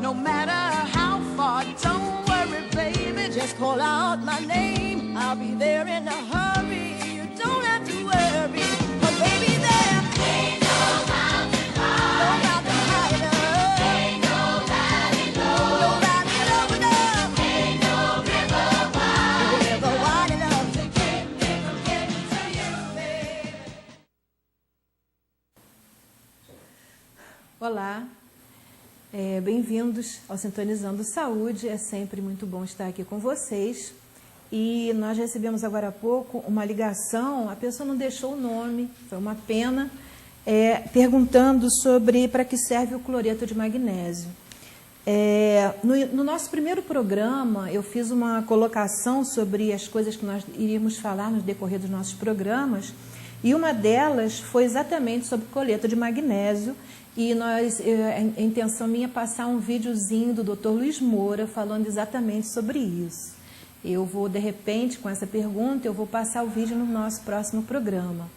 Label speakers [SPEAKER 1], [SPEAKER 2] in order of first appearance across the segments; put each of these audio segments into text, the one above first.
[SPEAKER 1] no matter how far. Don't worry, baby, just call out my name. I'll be there in a hurry. You don't have to worry, but baby, there ain't no mountain high, no mountain high enough, ain't no valley low, no valley low enough, ain't no river wide enough to keep me from getting to you, baby.
[SPEAKER 2] Olá. Bem-vindos ao Sintonizando Saúde, é sempre muito bom estar aqui com vocês. E nós recebemos agora há pouco uma ligação, a pessoa não deixou o nome, foi uma pena, perguntando sobre para que serve o cloreto de magnésio. No nosso primeiro programa, eu fiz uma colocação sobre as coisas que nós iríamos falar no decorrer dos nossos programas, e uma delas foi exatamente sobre o cloreto de magnésio. E a intenção minha é passar um videozinho do Dr. Luiz Moura falando exatamente sobre isso. Eu vou, de repente, com essa pergunta, eu vou passar o vídeo no nosso próximo programa.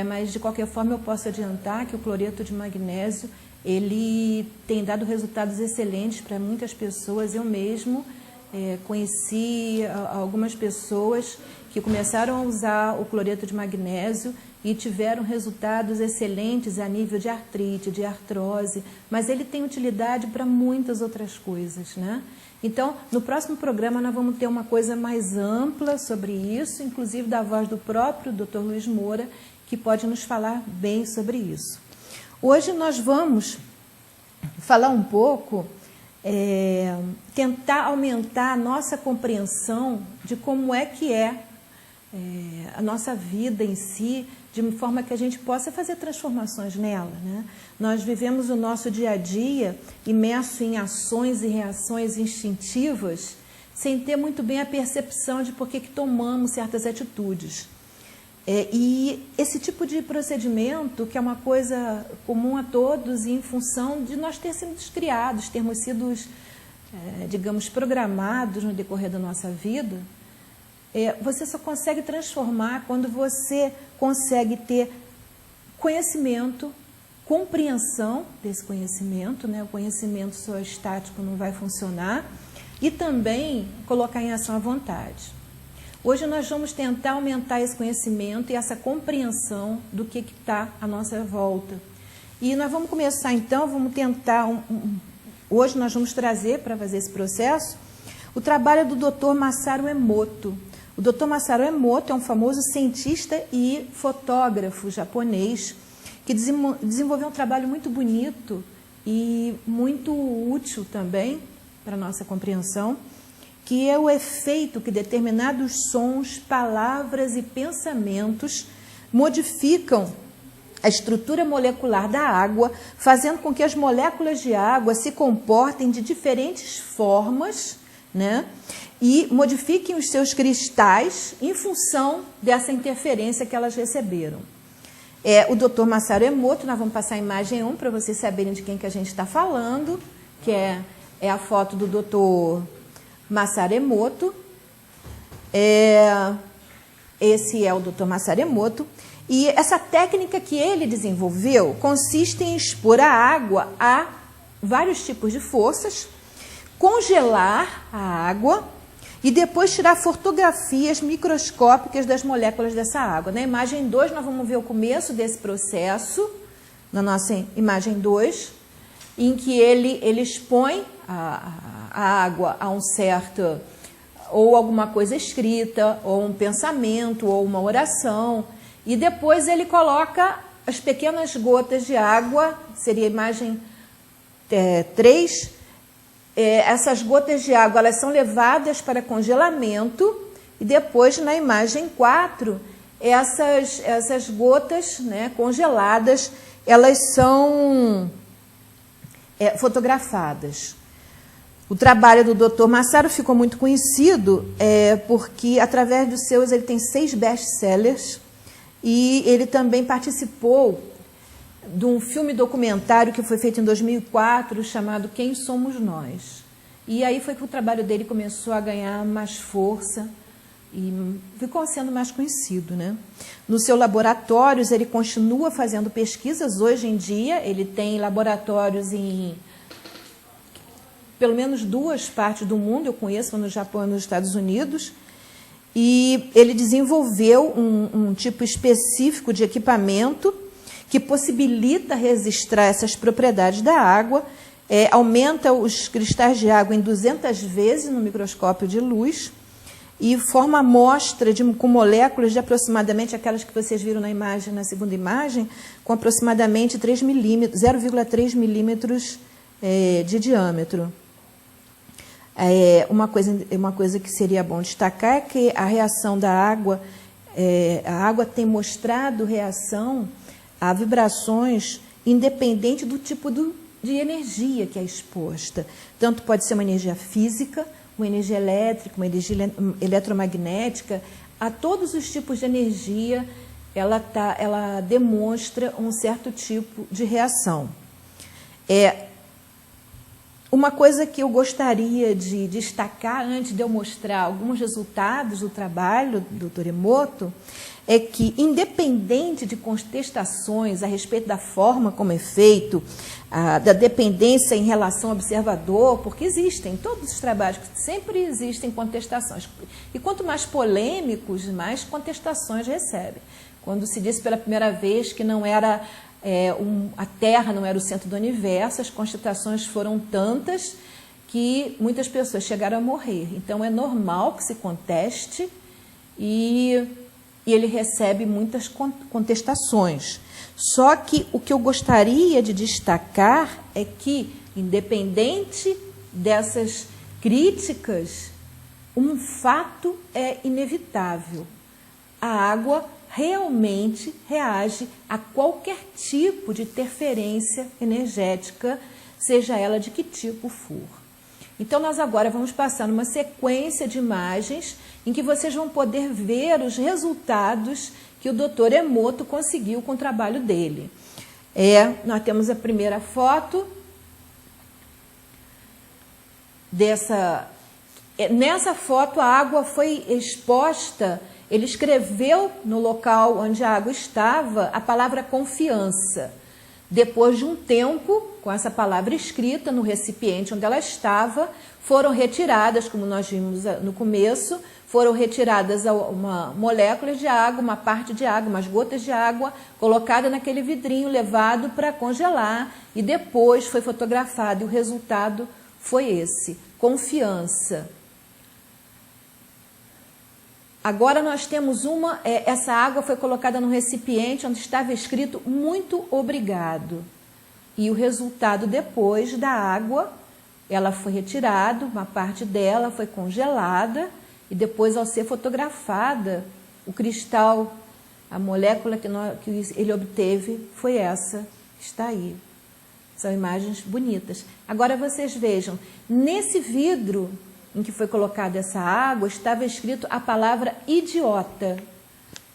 [SPEAKER 2] Mas, de qualquer forma, eu posso adiantar que o cloreto de magnésio, ele tem dado resultados excelentes para muitas pessoas. Eu mesmo conheci algumas pessoas que começaram a usar o cloreto de magnésio e tiveram resultados excelentes a nível de artrite, de artrose, mas ele tem utilidade para muitas outras coisas, né? Então, no próximo programa nós vamos ter uma coisa mais ampla sobre isso, inclusive da voz do próprio Dr. Luiz Moura, que pode nos falar bem sobre isso. Hoje nós vamos falar um pouco, tentar aumentar a nossa compreensão de como é que a nossa vida em si, de forma que a gente possa fazer transformações nela, né? Nós vivemos o nosso dia a dia imerso em ações e reações instintivas, sem ter muito bem a percepção de por que tomamos certas atitudes. E esse tipo de procedimento, que é uma coisa comum a todos, e em função de nós termos criados, termos sido, digamos, programados no decorrer da nossa vida, você só consegue transformar quando você consegue ter conhecimento, compreensão desse conhecimento, né? O conhecimento só estático não vai funcionar, e também colocar em ação a vontade. Hoje nós vamos tentar aumentar esse conhecimento e essa compreensão do que está à nossa volta. E nós vamos começar então, vamos tentar, hoje nós vamos trazer para fazer esse processo, o trabalho do Dr. Masaru Emoto. O Dr. Masaru Emoto é um famoso cientista e fotógrafo japonês que desenvolveu um trabalho muito bonito e muito útil também para a nossa compreensão, que é o efeito que determinados sons, palavras e pensamentos modificam a estrutura molecular da água, fazendo com que as moléculas de água se comportem de diferentes formas, né? E modifiquem os seus cristais em função dessa interferência que elas receberam. O Dr. Masaru Emoto, nós vamos passar a imagem 1 para vocês saberem de quem que a gente está falando, que é a foto do Dr. Masaru Emoto. Esse é o Dr. Masaru Emoto. E essa técnica que ele desenvolveu consiste em expor a água a vários tipos de forças, congelar a água e depois tirar fotografias microscópicas das moléculas dessa água. Na imagem 2, nós vamos ver o começo desse processo, na nossa imagem 2, em que ele expõe a água a um certo, ou alguma coisa escrita, ou um pensamento, ou uma oração, e depois ele coloca as pequenas gotas de água, seria a imagem 3, essas gotas de água elas são levadas para congelamento e depois, na imagem 4, essas gotas, né, congeladas, elas são fotografadas. O trabalho do Dr. Masaru ficou muito conhecido porque, através dos seus, ele tem 6 best-sellers e ele também participou de um filme documentário que foi feito em 2004, chamado Quem Somos Nós. E aí foi que o trabalho dele começou a ganhar mais força e ficou sendo mais conhecido, né? No seu laboratórios, ele continua fazendo pesquisas. Hoje em dia, ele tem laboratórios pelo menos 2 partes do mundo, eu conheço no Japão e nos Estados Unidos, e ele desenvolveu um tipo específico de equipamento que possibilita registrar essas propriedades da água, aumenta os cristais de água em 200 vezes no microscópio de luz e forma amostra com moléculas de aproximadamente, aquelas que vocês viram na imagem, na segunda imagem, com aproximadamente 3 milímetros, 0,3 milímetros de diâmetro. Uma coisa que seria bom destacar é que a reação da água, a água tem mostrado reação a vibrações independente do tipo de energia que é exposta. Tanto pode ser uma energia física, uma energia elétrica, uma energia eletromagnética, a todos os tipos de energia ela demonstra um certo tipo de reação. Uma coisa que eu gostaria de destacar antes de eu mostrar alguns resultados do trabalho do Dr. Emoto é que, independente de contestações a respeito da forma como é feito, da dependência em relação ao observador, porque existem, todos os trabalhos, sempre existem contestações. E quanto mais polêmicos, mais contestações recebe. Quando se disse pela primeira vez que não era... a Terra não era o centro do universo, as contestações foram tantas que muitas pessoas chegaram a morrer. Então, é normal que se conteste e ele recebe muitas contestações. Só que o que eu gostaria de destacar é que, independente dessas críticas, um fato é inevitável. A água realmente reage a qualquer tipo de interferência energética, seja ela de que tipo for. Então, nós agora vamos passar numa sequência de imagens em que vocês vão poder ver os resultados que o Dr. Emoto conseguiu com o trabalho dele. Nós temos a primeira foto nessa foto a água foi exposta. Ele escreveu no local onde a água estava a palavra confiança. Depois de um tempo, com essa palavra escrita no recipiente onde ela estava, foram retiradas, como nós vimos no começo, foram retiradas uma molécula de água, uma parte de água, umas gotas de água, colocada naquele vidrinho, levado para congelar, e depois foi fotografado, e o resultado foi esse, confiança. Agora nós temos essa água foi colocada no recipiente onde estava escrito muito obrigado. E o resultado depois da água, ela foi retirada, uma parte dela foi congelada e depois ao ser fotografada, o cristal, a molécula que ele obteve foi essa, que está aí. São imagens bonitas. Agora vocês vejam, nesse vidro em que foi colocada essa água, estava escrito a palavra idiota.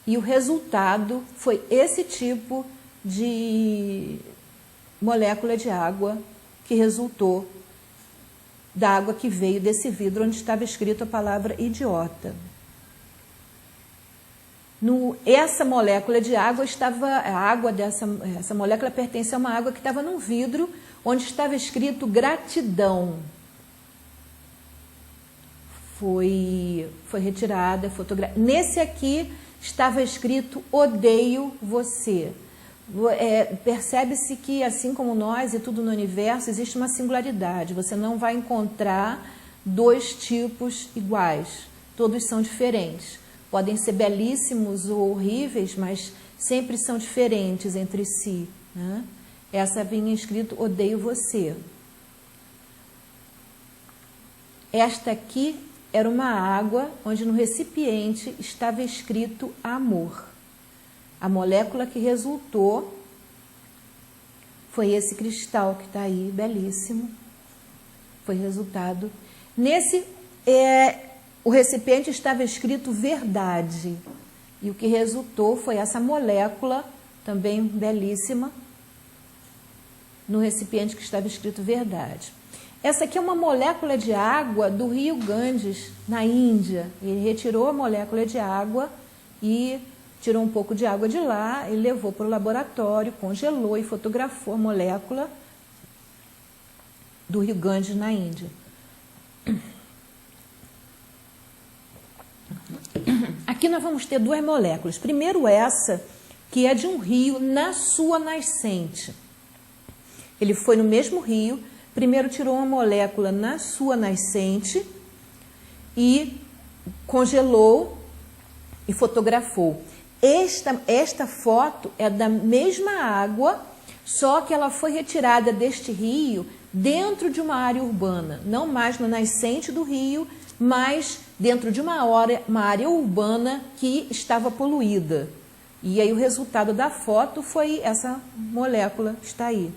[SPEAKER 2] E o resultado foi esse tipo de molécula de água que resultou da água que veio desse vidro onde estava escrito a palavra idiota. Essa molécula de água essa molécula pertence a uma água que estava num vidro onde estava escrito gratidão. Foi retirada, fotografada. Nesse aqui estava escrito odeio você. Percebe-se que, assim como nós e tudo no universo, existe uma singularidade. Você não vai encontrar 2 tipos iguais. Todos são diferentes. Podem ser belíssimos ou horríveis, mas sempre são diferentes entre si, né? Essa vinha escrito odeio você. Esta aqui era uma água onde no recipiente estava escrito amor. A molécula que resultou foi esse cristal que está aí, belíssimo. Foi resultado. O recipiente estava escrito verdade. E o que resultou foi essa molécula, também belíssima, no recipiente que estava escrito verdade. Essa aqui é uma molécula de água do rio Ganges, na Índia. Ele retirou a molécula de água e tirou um pouco de água de lá e levou para o laboratório, congelou e fotografou a molécula. do rio Ganges, na Índia. Aqui nós vamos ter duas moléculas. Primeiro essa, que é de um rio na sua nascente. Ele foi no mesmo rio, primeiro tirou uma molécula na sua nascente e congelou e fotografou. Esta foto é da mesma água, só que ela foi retirada deste rio dentro de uma área urbana, não mais na nascente do rio, mas dentro de uma área urbana que estava poluída. E aí o resultado da foto foi essa molécula que está aí.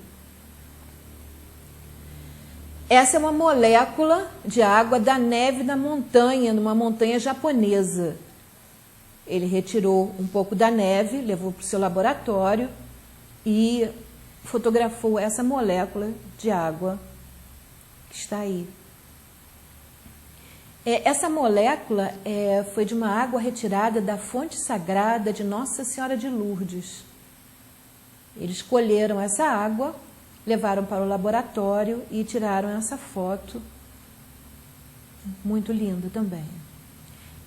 [SPEAKER 2] Essa é uma molécula de água da neve da montanha, numa montanha japonesa. Ele retirou um pouco da neve, levou para o seu laboratório e fotografou essa molécula de água que está aí. Essa molécula foi de uma água retirada da fonte sagrada de Nossa Senhora de Lourdes. Eles colheram essa água, levaram para o laboratório e tiraram essa foto. Muito linda também.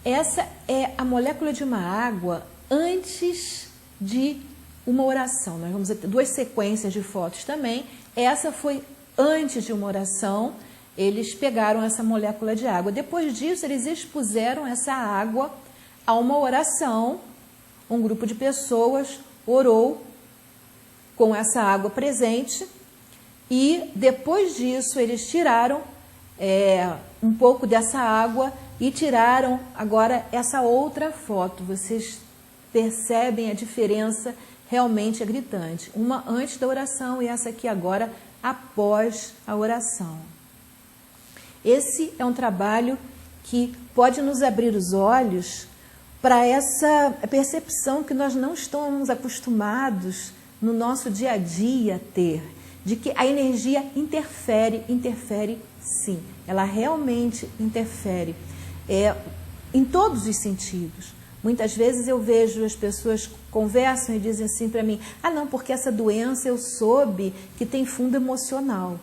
[SPEAKER 2] Essa é a molécula de uma água antes de uma oração. Nós vamos ter duas sequências de fotos também. Essa foi antes de uma oração. Eles pegaram essa molécula de água. Depois disso, eles expuseram essa água a uma oração. Um grupo de pessoas orou com essa água presente. E depois disso, eles tiraram um pouco dessa água e tiraram agora essa outra foto. Vocês percebem a diferença, realmente é gritante. Uma antes da oração e essa aqui agora após a oração. Esse é um trabalho que pode nos abrir os olhos para essa percepção que nós não estamos acostumados no nosso dia a dia a ter, de que a energia interfere sim, ela realmente interfere em todos os sentidos. Muitas vezes eu vejo as pessoas conversam e dizem assim para mim, não, porque essa doença eu soube que tem fundo emocional.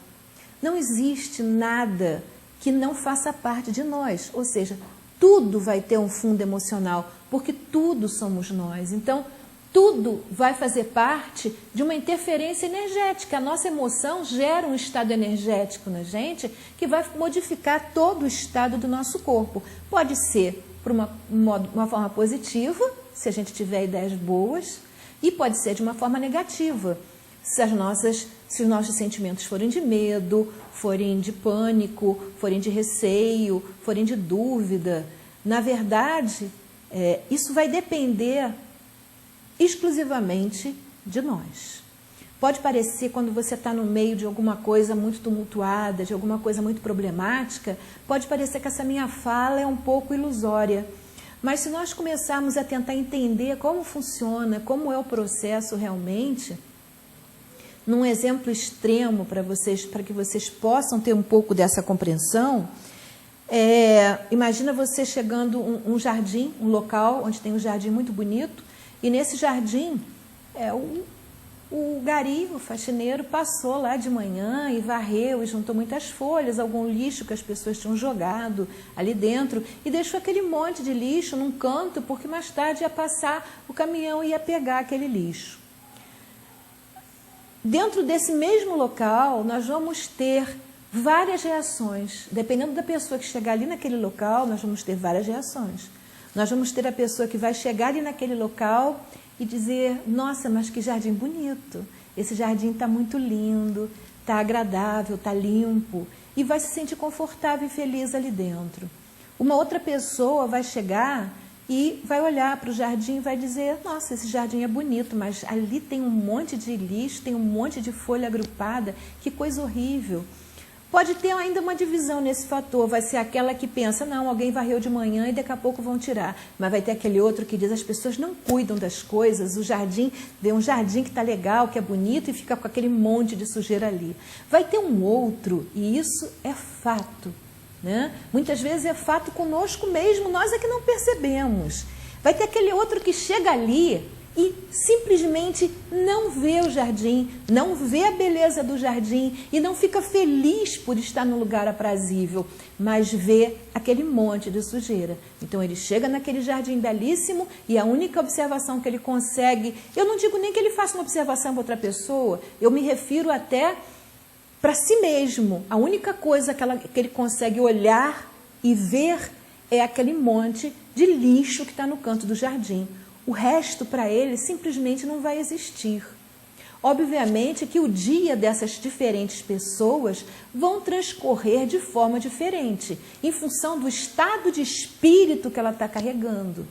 [SPEAKER 2] Não existe nada que não faça parte de nós, ou seja, tudo vai ter um fundo emocional, porque tudo somos nós. Então, tudo vai fazer parte de uma interferência energética. A nossa emoção gera um estado energético na gente que vai modificar todo o estado do nosso corpo. Pode ser por uma forma positiva, se a gente tiver ideias boas, e pode ser de uma forma negativa, se os nossos sentimentos forem de medo, forem de pânico, forem de receio, forem de dúvida. Na verdade, isso vai depender exclusivamente de nós. Pode parecer, quando você está no meio de alguma coisa muito tumultuada, de alguma coisa muito problemática, pode parecer que essa minha fala é um pouco ilusória. Mas se nós começarmos a tentar entender como funciona, como é o processo realmente, num exemplo extremo para que vocês possam ter um pouco dessa compreensão, imagina você chegando um jardim, um local onde tem um jardim muito bonito, e nesse jardim, o gari, o faxineiro, passou lá de manhã e varreu e juntou muitas folhas, algum lixo que as pessoas tinham jogado ali dentro, e deixou aquele monte de lixo num canto, porque mais tarde ia passar o caminhão e ia pegar aquele lixo. Dentro desse mesmo local, nós vamos ter várias reações. Dependendo da pessoa que chegar ali naquele local, nós vamos ter várias reações. Nós vamos ter a pessoa que vai chegar ali naquele local e dizer, nossa, mas que jardim bonito, esse jardim está muito lindo, está agradável, está limpo, e vai se sentir confortável e feliz ali dentro. Uma outra pessoa vai chegar e vai olhar para o jardim e vai dizer, nossa, esse jardim é bonito, mas ali tem um monte de lixo, tem um monte de folha agrupada, que coisa horrível. Pode ter ainda uma divisão nesse fator, vai ser aquela que pensa, não, alguém varreu de manhã e daqui a pouco vão tirar. Mas vai ter aquele outro que diz, as pessoas não cuidam das coisas, o jardim, vê um jardim que está legal, que é bonito e fica com aquele monte de sujeira ali. Vai ter um outro, e isso é fato, né? Muitas vezes é fato conosco mesmo, nós é que não percebemos. Vai ter aquele outro que chega ali e simplesmente não vê o jardim, não vê a beleza do jardim e não fica feliz por estar num lugar aprazível, mas vê aquele monte de sujeira. Então ele chega naquele jardim belíssimo e a única observação que ele consegue, eu não digo nem que ele faça uma observação para outra pessoa, eu me refiro até para si mesmo. A única coisa que ele consegue olhar e ver é aquele monte de lixo que está no canto do jardim. O resto para ele simplesmente não vai existir. Obviamente que o dia dessas diferentes pessoas vão transcorrer de forma diferente, em função do estado de espírito que ela está carregando.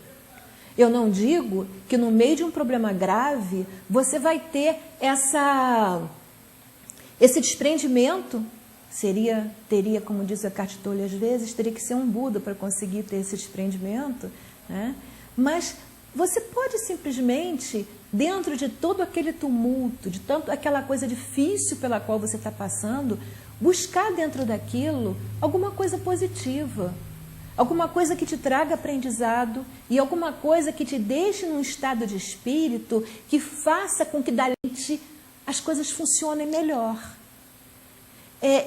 [SPEAKER 2] Eu não digo que no meio de um problema grave você vai ter esse desprendimento. Teria, como diz a Cartitolha às vezes, teria que ser um Buda para conseguir ter esse desprendimento, né? Mas você pode simplesmente, dentro de todo aquele tumulto, de tanto aquela coisa difícil pela qual você está passando, buscar dentro daquilo alguma coisa positiva, alguma coisa que te traga aprendizado e alguma coisa que te deixe num estado de espírito que faça com que dali as coisas funcionem melhor.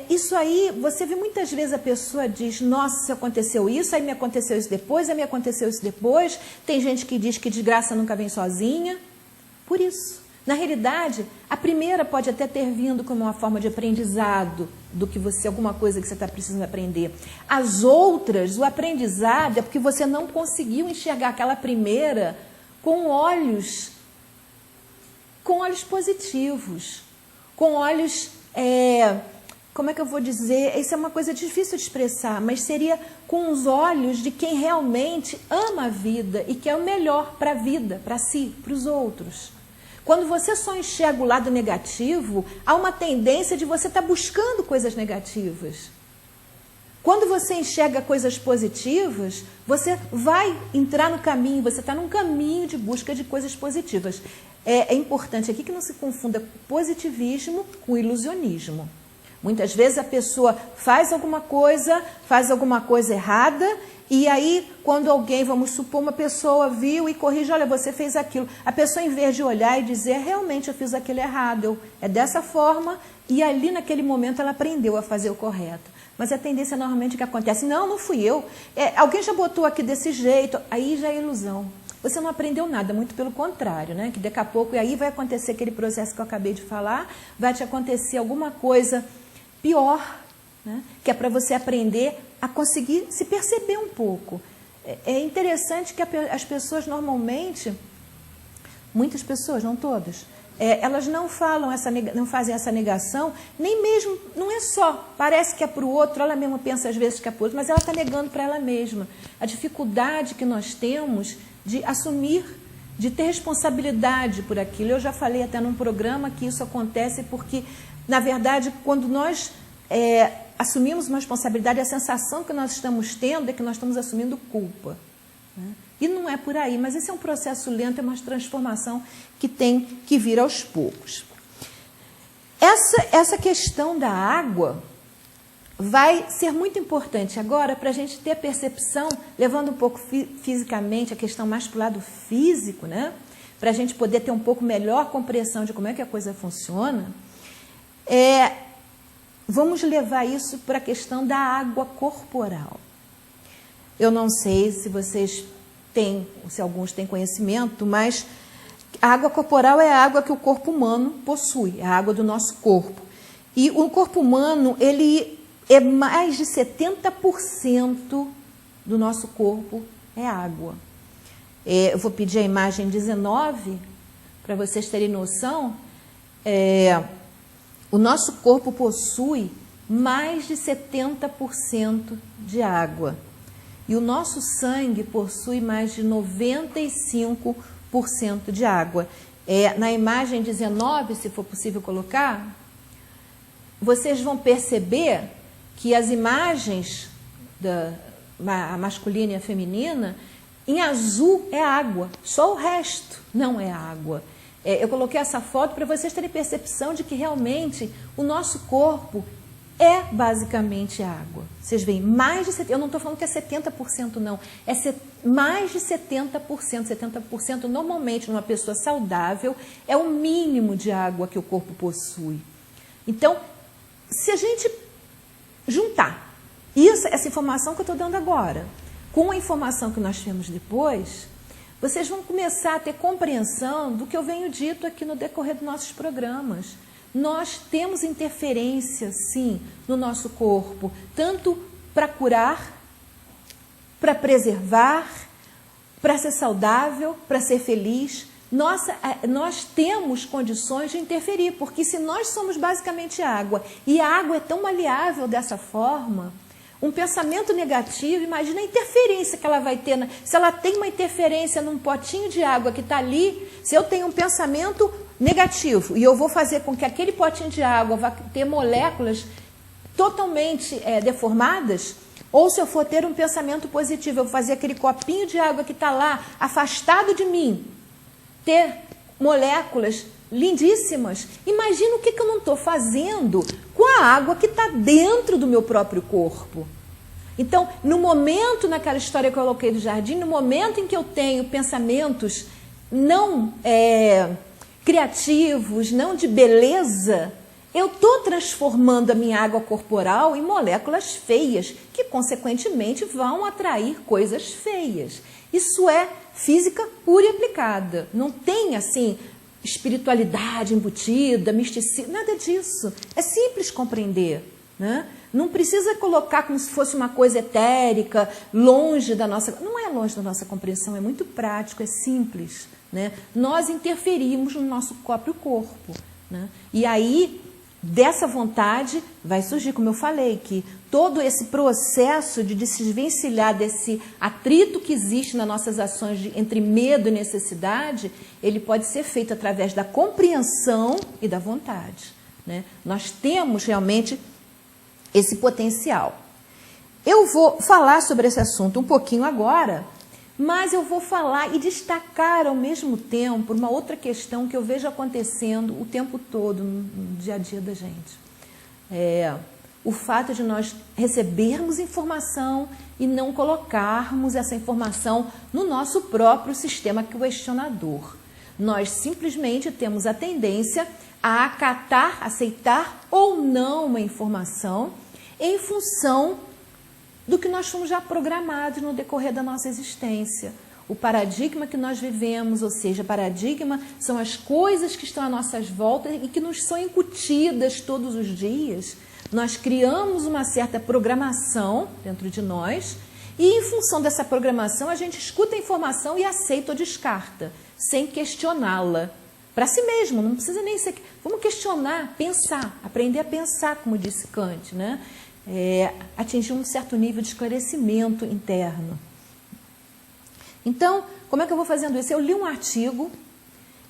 [SPEAKER 2] Isso aí, você vê muitas vezes a pessoa diz, nossa, aconteceu isso, aí me aconteceu isso depois, aí me aconteceu isso depois. Tem gente que diz que desgraça nunca vem sozinha. Por isso, na realidade, a primeira pode até ter vindo como uma forma de aprendizado do que alguma coisa que você está precisando aprender. As outras, o aprendizado é porque você não conseguiu enxergar aquela primeira com olhos positivos, com olhos... como é que eu vou dizer? Isso é uma coisa difícil de expressar, mas seria com os olhos de quem realmente ama a vida e quer o melhor para a vida, para si, para os outros. Quando você só enxerga o lado negativo, há uma tendência de você estar buscando coisas negativas. Quando você enxerga coisas positivas, você vai entrar no caminho, você está num caminho de busca de coisas positivas. É importante aqui que não se confunda positivismo com ilusionismo. Muitas vezes a pessoa faz alguma coisa errada, e aí quando alguém, vamos supor, uma pessoa viu e corrige, olha, você fez aquilo. A pessoa, em vez de olhar e dizer, realmente eu fiz aquilo errado, é dessa forma, e ali naquele momento ela aprendeu a fazer o correto. Mas a tendência normalmente que acontece, não fui eu, alguém já botou aqui desse jeito, aí já é ilusão. Você não aprendeu nada, muito pelo contrário, né? Que daqui a pouco, e aí vai acontecer aquele processo que eu acabei de falar, vai te acontecer alguma coisa pior, né? Que é para você aprender a conseguir se perceber um pouco. É interessante que as pessoas normalmente, muitas pessoas, não todas, elas não fazem essa negação, nem mesmo, não é só, parece que é para o outro, ela mesma pensa às vezes que é para o outro, mas ela está negando para ela mesma. A dificuldade que nós temos de assumir, de ter responsabilidade por aquilo. Eu já falei até num programa que isso acontece porque, na verdade, quando nós assumimos uma responsabilidade, a sensação que nós estamos tendo é que nós estamos assumindo culpa, né? E não é por aí, mas esse é um processo lento, é uma transformação que tem que vir aos poucos. Essa questão da água vai ser muito importante agora para a gente ter a percepção, levando um pouco fisicamente, a questão mais para o lado físico, né? Para a gente poder ter um pouco melhor compreensão de como é que a coisa funciona. Vamos levar isso para a questão da água corporal. Eu não sei se alguns têm conhecimento, mas a água corporal é a água que o corpo humano possui, é a água do nosso corpo. E o corpo humano, ele é mais de 70% do nosso corpo é água. Eu vou pedir a imagem 19, para vocês terem noção. O nosso corpo possui mais de 70% de água. E o nosso sangue possui mais de 95% de água. Na imagem 19, se for possível colocar, vocês vão perceber que as imagens a masculina e a feminina, em azul é água, só o resto não é água. Eu coloquei essa foto para vocês terem percepção de que realmente o nosso corpo é basicamente água. Vocês veem, mais de 70%, eu não estou falando que é 70% não, é mais de 70%. 70% normalmente numa pessoa saudável é o mínimo de água que o corpo possui. Então, se a gente juntar essa informação que eu estou dando agora com a informação que nós temos depois, vocês vão começar a ter compreensão do que eu venho dito aqui no decorrer dos nossos programas. Nós temos interferência, sim, no nosso corpo, tanto para curar, para preservar, para ser saudável, para ser feliz. Nós temos condições de interferir, porque se nós somos basicamente água, e a água é tão maleável dessa forma, um pensamento negativo, imagina a interferência que ela vai ter. Se ela tem uma interferência num potinho de água que está ali, se eu tenho um pensamento negativo e eu vou fazer com que aquele potinho de água vá ter moléculas totalmente deformadas, ou se eu for ter um pensamento positivo, eu vou fazer aquele copinho de água que está lá, afastado de mim, ter moléculas lindíssimas. Imagina o que eu não estou fazendo com a água que está dentro do meu próprio corpo. Então, no momento, naquela história que eu coloquei do jardim, no momento em que eu tenho pensamentos não criativos, não de beleza, eu estou transformando a minha água corporal em moléculas feias, que consequentemente vão atrair coisas feias. Isso é física pura e aplicada. Não tem assim espiritualidade embutida, misticismo, nada disso. É simples compreender, né? Não precisa colocar como se fosse uma coisa etérica, longe da nossa... Não é longe da nossa compreensão, é muito prático, é simples, né? Nós interferimos no nosso próprio corpo, né? E aí, dessa vontade, vai surgir, como eu falei, que todo esse processo de se desvencilhar desse atrito que existe nas nossas ações entre medo e necessidade, ele pode ser feito através da compreensão e da vontade, né? Nós temos realmente esse potencial. Eu vou falar sobre esse assunto um pouquinho agora, mas eu vou falar e destacar ao mesmo tempo uma outra questão que eu vejo acontecendo o tempo todo no dia a dia da gente. O fato de nós recebermos informação e não colocarmos essa informação no nosso próprio sistema questionador. Nós simplesmente temos a tendência a acatar, aceitar ou não uma informação em função do que nós fomos já programados no decorrer da nossa existência. O paradigma que nós vivemos, ou seja, paradigma são as coisas que estão à nossa volta e que nos são incutidas todos os dias. Nós criamos uma certa programação dentro de nós e, em função dessa programação, a gente escuta a informação e aceita ou descarta, sem questioná-la. Para si mesmo, não precisa nem ser... Vamos questionar, pensar, aprender a pensar, como disse Kant, né? Atingir um certo nível de esclarecimento interno. Então, como é que eu vou fazendo isso? Eu li um artigo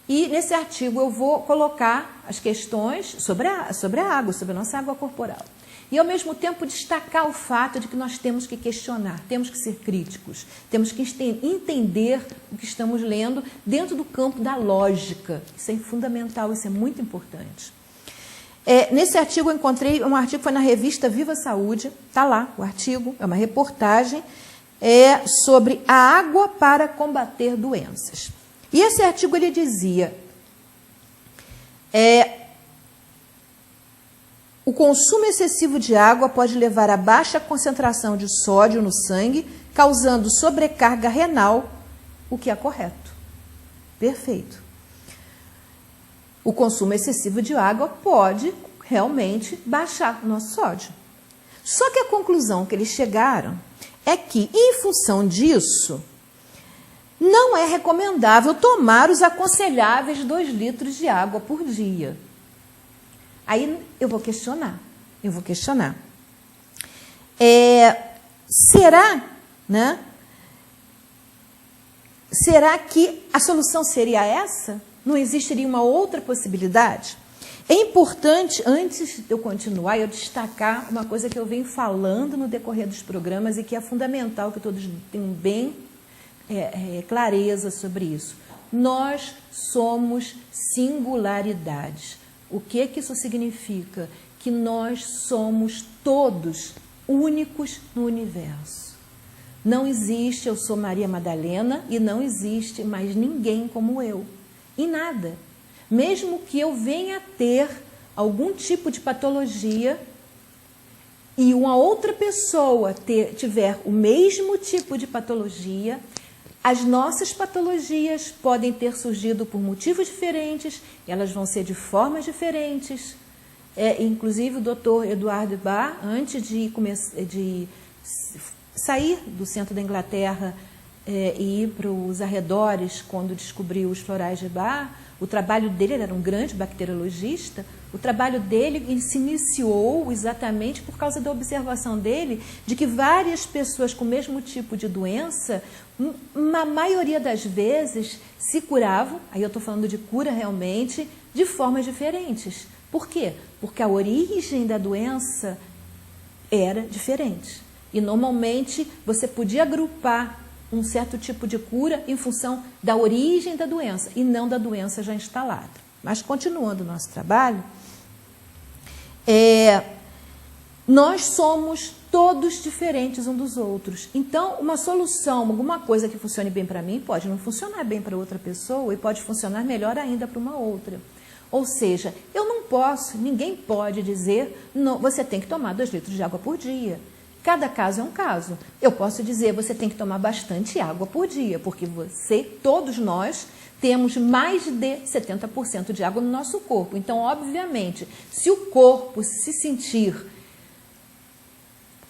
[SPEAKER 2] e nesse artigo eu vou colocar as questões sobre a água, sobre a nossa água corporal. E, ao mesmo tempo, destacar o fato de que nós temos que questionar, temos que ser críticos, temos que entender o que estamos lendo dentro do campo da lógica. Isso é fundamental, isso é muito importante. Nesse artigo eu encontrei, um artigo foi na revista Viva Saúde, está lá o artigo, é uma reportagem sobre a água para combater doenças. E esse artigo ele dizia... O consumo excessivo de água pode levar a baixa concentração de sódio no sangue, causando sobrecarga renal, o que é correto. Perfeito. O consumo excessivo de água pode realmente baixar o nosso sódio. Só que a conclusão que eles chegaram é que, em função disso, não é recomendável tomar os aconselháveis 2 litros de água por dia. Aí eu vou questionar. Será, né? Será que a solução seria essa? Não existiria uma outra possibilidade? É importante, antes de eu continuar, eu destacar uma coisa que eu venho falando no decorrer dos programas e que é fundamental que todos tenham bem clareza sobre isso. Nós somos singularidades. O que isso significa? que nós somos todos únicos no universo. Não existe eu sou Maria Madalena e não existe mais ninguém como eu. Em nada. Mesmo que eu venha a ter algum tipo de patologia e uma outra pessoa tiver o mesmo tipo de patologia, as nossas patologias podem ter surgido por motivos diferentes, elas vão ser de formas diferentes. Inclusive o Dr. Eduardo Bach, antes de sair do centro da Inglaterra e ir para os arredores, quando descobriu os florais de Bach, o trabalho dele, ele era um grande bacteriologista, o trabalho dele se iniciou exatamente por causa da observação dele de que várias pessoas com o mesmo tipo de doença, na maioria das vezes, se curavam, aí eu estou falando de cura realmente, de formas diferentes. Por quê? Porque a origem da doença era diferente. E normalmente você podia agrupar um certo tipo de cura em função da origem da doença e não da doença já instalada. Mas continuando o nosso trabalho, nós somos todos diferentes uns dos outros. Então, uma solução, alguma coisa que funcione bem para mim, pode não funcionar bem para outra pessoa e pode funcionar melhor ainda para uma outra. Ou seja, eu não posso, ninguém pode dizer, não, você tem que tomar 2 litros de água por dia. Cada caso é um caso. Eu posso dizer, você tem que tomar bastante água por dia, porque todos nós, temos mais de 70% de água no nosso corpo. Então, obviamente, se o corpo se sentir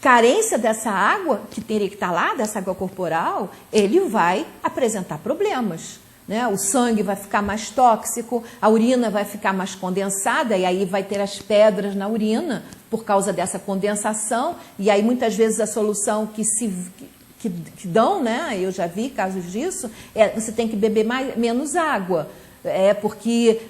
[SPEAKER 2] carência dessa água, que teria que estar lá, dessa água corporal, ele vai apresentar problemas. Né? O sangue vai ficar mais tóxico, a urina vai ficar mais condensada, e aí vai ter as pedras na urina por causa dessa condensação, e aí muitas vezes a solução que dão, né? Eu já vi casos disso, você tem que beber menos água, porque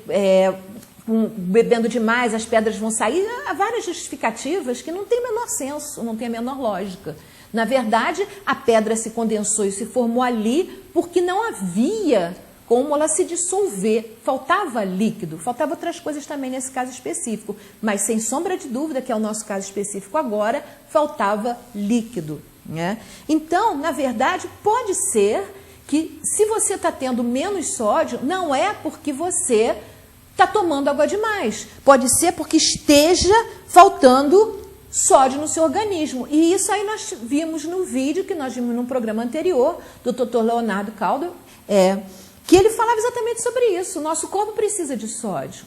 [SPEAKER 2] bebendo demais as pedras vão sair. Há várias justificativas que não tem o menor senso, não tem a menor lógica. Na verdade, a pedra se condensou e se formou ali porque não havia como ela se dissolver, faltava líquido, faltava outras coisas também nesse caso específico, mas sem sombra de dúvida, que é o nosso caso específico agora, faltava líquido. Né? Então, na verdade, pode ser que se você está tendo menos sódio, não é porque você está tomando água demais, pode ser porque esteja faltando sódio no seu organismo. E isso aí nós vimos no vídeo que nós vimos num programa anterior, do Dr. Leonardo Calder, que ele falava exatamente sobre isso. O nosso corpo precisa de sódio.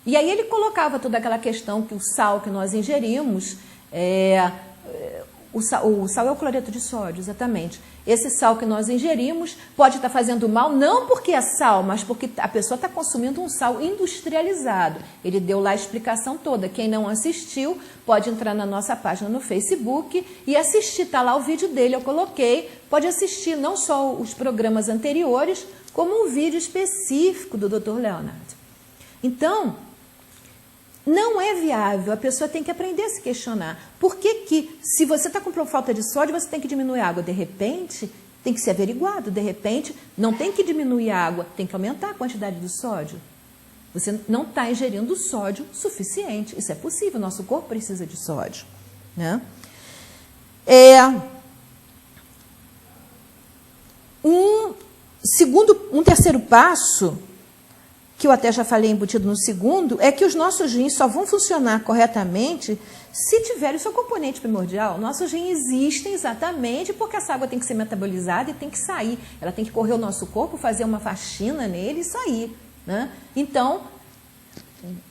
[SPEAKER 2] E aí ele colocava toda aquela questão que o sal que nós ingerimos, o sal é o cloreto de sódio, exatamente. Esse sal que nós ingerimos pode estar fazendo mal, não porque é sal, mas porque a pessoa está consumindo um sal industrializado. Ele deu lá a explicação toda. Quem não assistiu, pode entrar na nossa página no Facebook e assistir. Está lá o vídeo dele, eu coloquei. Pode assistir não só os programas anteriores, como um vídeo específico do Dr. Leonard. Então, não é viável, a pessoa tem que aprender a se questionar. Por que se você está com falta de sódio, você tem que diminuir a água? De repente, tem que ser averiguado. De repente, não tem que diminuir a água, tem que aumentar a quantidade de sódio. Você não está ingerindo sódio suficiente. Isso é possível, nosso corpo precisa de sódio. Né? Um terceiro passo, que eu até já falei embutido no segundo, é que os nossos rins só vão funcionar corretamente se tiverem o seu componente primordial. Nossos rins existem exatamente porque essa água tem que ser metabolizada e tem que sair. Ela tem que correr o nosso corpo, fazer uma faxina nele e sair. Né? Então,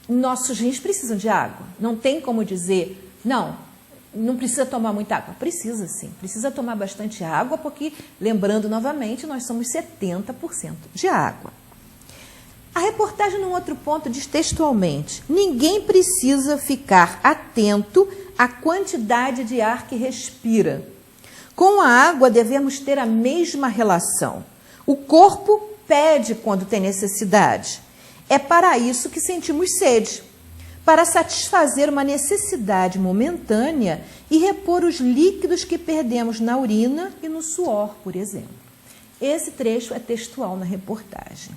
[SPEAKER 2] nossos rins precisam de água. Não tem como dizer, não precisa tomar muita água. Precisa sim, precisa tomar bastante água, porque, lembrando novamente, nós somos 70% de água. A reportagem, num outro ponto, diz textualmente: ninguém precisa ficar atento à quantidade de ar que respira. Com a água devemos ter a mesma relação. O corpo pede quando tem necessidade. É para isso que sentimos sede, para satisfazer uma necessidade momentânea e repor os líquidos que perdemos na urina e no suor, por exemplo. Esse trecho é textual na reportagem.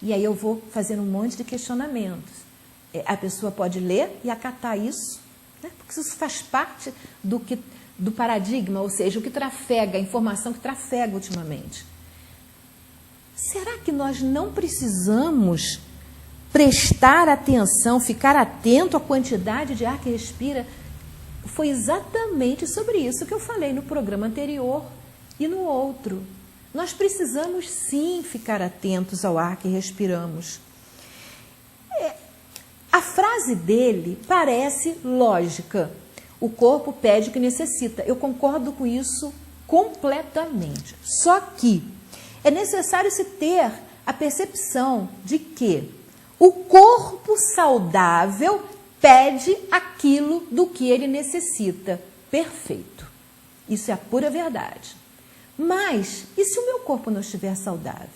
[SPEAKER 2] E aí eu vou fazendo um monte de questionamentos. a pessoa pode ler e acatar isso, né? Porque isso faz parte do paradigma, ou seja, o que trafega, a informação que trafega ultimamente. Será que nós não precisamos prestar atenção, ficar atento à quantidade de ar que respira? Foi exatamente sobre isso que eu falei no programa anterior e no outro. Nós precisamos sim ficar atentos ao ar que respiramos. A frase dele parece lógica. O corpo pede o que necessita. Eu concordo com isso completamente. Só que é necessário se ter a percepção de que o corpo saudável pede aquilo do que ele necessita. Perfeito. Isso é a pura verdade. Mas, e se o meu corpo não estiver saudável?